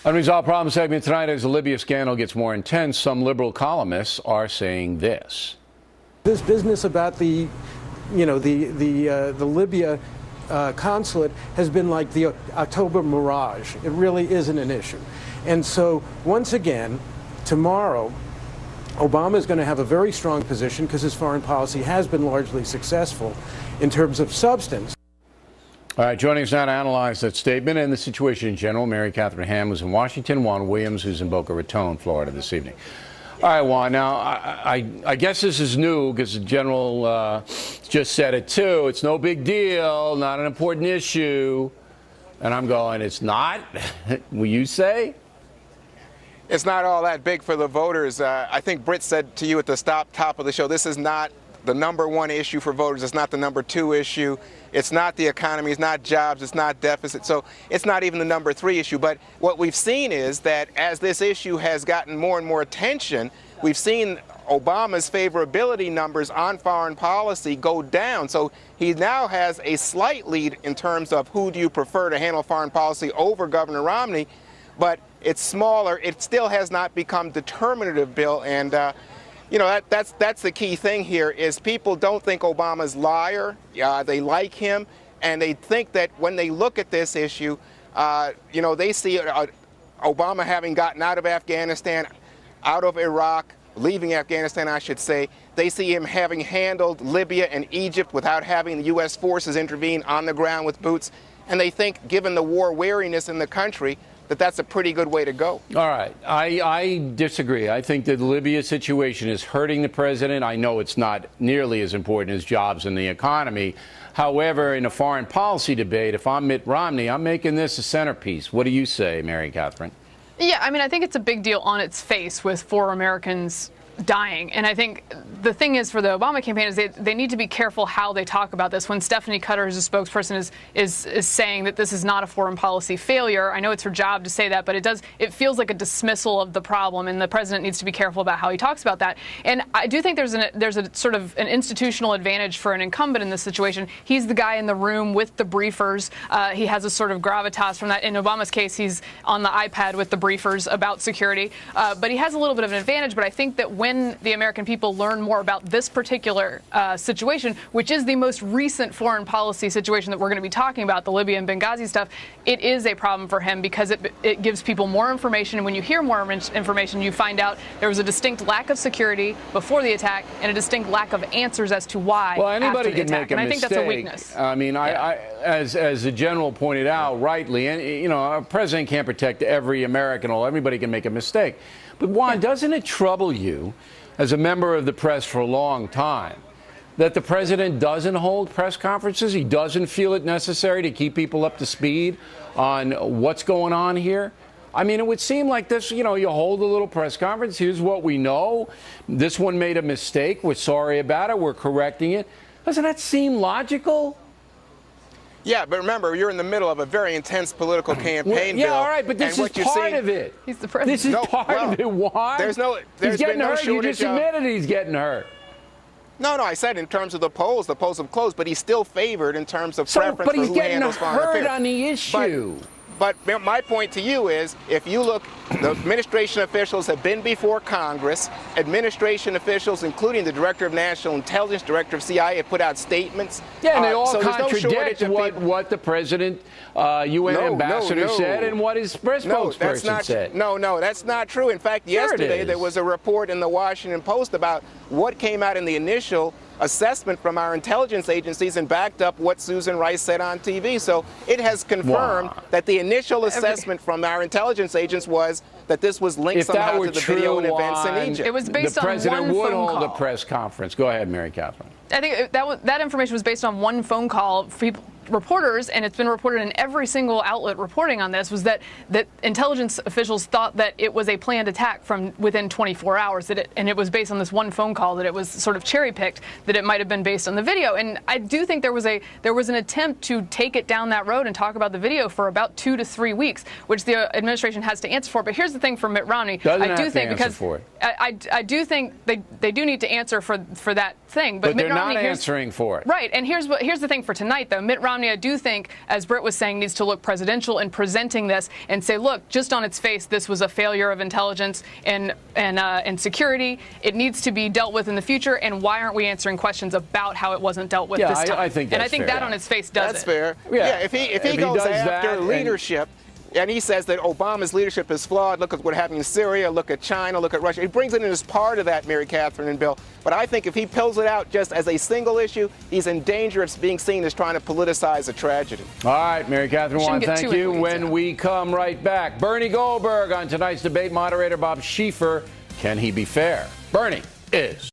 Unresolved Problem segment tonight, as the Libya scandal gets more intense, some liberal columnists are saying this. This business about the Libya consulate has been like the October mirage. It really isn't an issue. And so, once again, tomorrow, Obama is going to have a very strong position because his foreign policy has been largely successful in terms of substance. All right, joining us now to analyze that statement and the situation in general, Mary Catherine Ham, who's in Washington, Juan Williams, who's in Boca Raton, Florida, this evening. All right, Juan, now, I guess this is new because the general just said it, too. It's no big deal, not an important issue. And I'm going, it's not? Will you say? It's not all that big for the voters. I think Britt said to you at the top of the show, this is not the #1 issue for voters. It's not the #2 issue. It's not the economy. It's not jobs. It's not deficit. So it's not even the #3 issue. But what we've seen is that as this issue has gotten more and more attention, we've seen Obama's favorability numbers on foreign policy go down. So he now has a slight lead in terms of who do you prefer to handle foreign policy over Governor Romney. But it's smaller. It still has not become determinative, Bill. And you know, that's the key thing here is people don't think Obama's liar. They like him, and they think that when they look at this issue, you know, they see Obama having gotten out of Afghanistan, out of Iraq, leaving Afghanistan, I should say. They see him having handled Libya and Egypt without having the U.S. forces intervene on the ground with boots. And they think, given the war weariness in the country, that that's a pretty good way to go. All right. I disagree. I think that the Libya situation is hurting the president. I know it's not nearly as important as jobs and the economy. However, in a foreign policy debate, if I'm Mitt Romney, I'm making this a centerpiece. What do you say, Mary Catherine? Yeah, I mean, I think it's a big deal on its face with 4 Americans dying. And I think the thing is for the Obama campaign is they need to be careful how they talk about this. When Stephanie Cutter, who's a spokesperson, is saying that this is not a foreign policy failure, I know it's her job to say that, but it feels like a dismissal of the problem, and the president needs to be careful about how he talks about that. And I do think there's a sort of an institutional advantage for an incumbent in this situation. He's the guy in the room with the briefers. He has a sort of gravitas from that. In Obama's case, he's on the iPad with the briefers about security. But he has a little bit of an advantage, but I think that when the American people learn more about this particular situation, which is the most recent foreign policy situation that we're going to be talking about, the Libya and Benghazi stuff, it is a problem for him because it gives people more information. And when you hear more information, you find out there was a distinct lack of security before the attack and a distinct lack of answers as to why. Well, anybody after the can attack. make a and mistake. I think that's a weakness. I mean, yeah. As the general pointed out rightly, and you know, a president can't protect every American, or everybody can make a mistake. But Juan, doesn't it trouble you, as a member of the press for a long time, that the president doesn't hold press conferences? He doesn't feel it necessary to keep people up to speed on what's going on here? I mean, it would seem like this, you know, you hold a little press conference. Here's what we know. This one made a mistake. We're sorry about it. We're correcting it. Doesn't that seem logical? Yeah, but remember, you're in the middle of a very intense political campaign, yeah, Bill. all right, but this is part of it. He's the president. This is part of it. Why? There's he's getting been no hurt. You just admitted he's getting hurt. No, I said in terms of the polls have closed, but he's still favored in terms of preference for who handles foreign affairs. But he's getting hurt on the issue. But my point to you is, if you look, the administration officials have been before Congress. Administration officials, including the Director of National Intelligence, Director of CIA, have put out statements. Yeah, and they all so contradict what the president, UN ambassador said and what his press spokesperson said. No, that's not true. In fact, yesterday there was a report in the Washington Post about what came out in the initial assessment from our intelligence agencies and backed up what Susan Rice said on TV. So it has confirmed that the initial assessment from our intelligence agents was that this was linked somehow to the video and events in Egypt. It was based on one phone call. The president would hold a press conference. Go ahead, Mary Catherine. I think that information was based on one phone call. Reporters, and it's been reported in every single outlet reporting on this, was that intelligence officials thought that it was a planned attack from within 24 hours, and it was based on this one phone call, that it was sort of cherry-picked, that it might have been based on the video. And I do think there was an attempt to take it down that road and talk about the video for about 2 to 3 weeks, which the administration has to answer for. But here's the thing for Mitt Romney. I do think they do need to answer for that thing. But they're not answering for it. Right. And here's the thing for tonight, though. Mitt Romney Romney, I do think, as Britt was saying, needs to look presidential in presenting this and say, look, just on its face, this was a failure of intelligence and security. It needs to be dealt with in the future, and why aren't we answering questions about how it wasn't dealt with this time? I think that's and I think fair. That on its face does That's it. fair. Yeah. If he goes after leadership, and he says that Obama's leadership is flawed, look at what happened in Syria, look at China, look at Russia. He brings it in as part of that, Mary Catherine and Bill. But I think if he pulls it out just as a single issue, he's in danger of being seen as trying to politicize a tragedy. All right, Mary Catherine, Juan, thank you. When we come right back, Bernie Goldberg on tonight's debate, moderator Bob Schieffer. Can he be fair? Bernie is.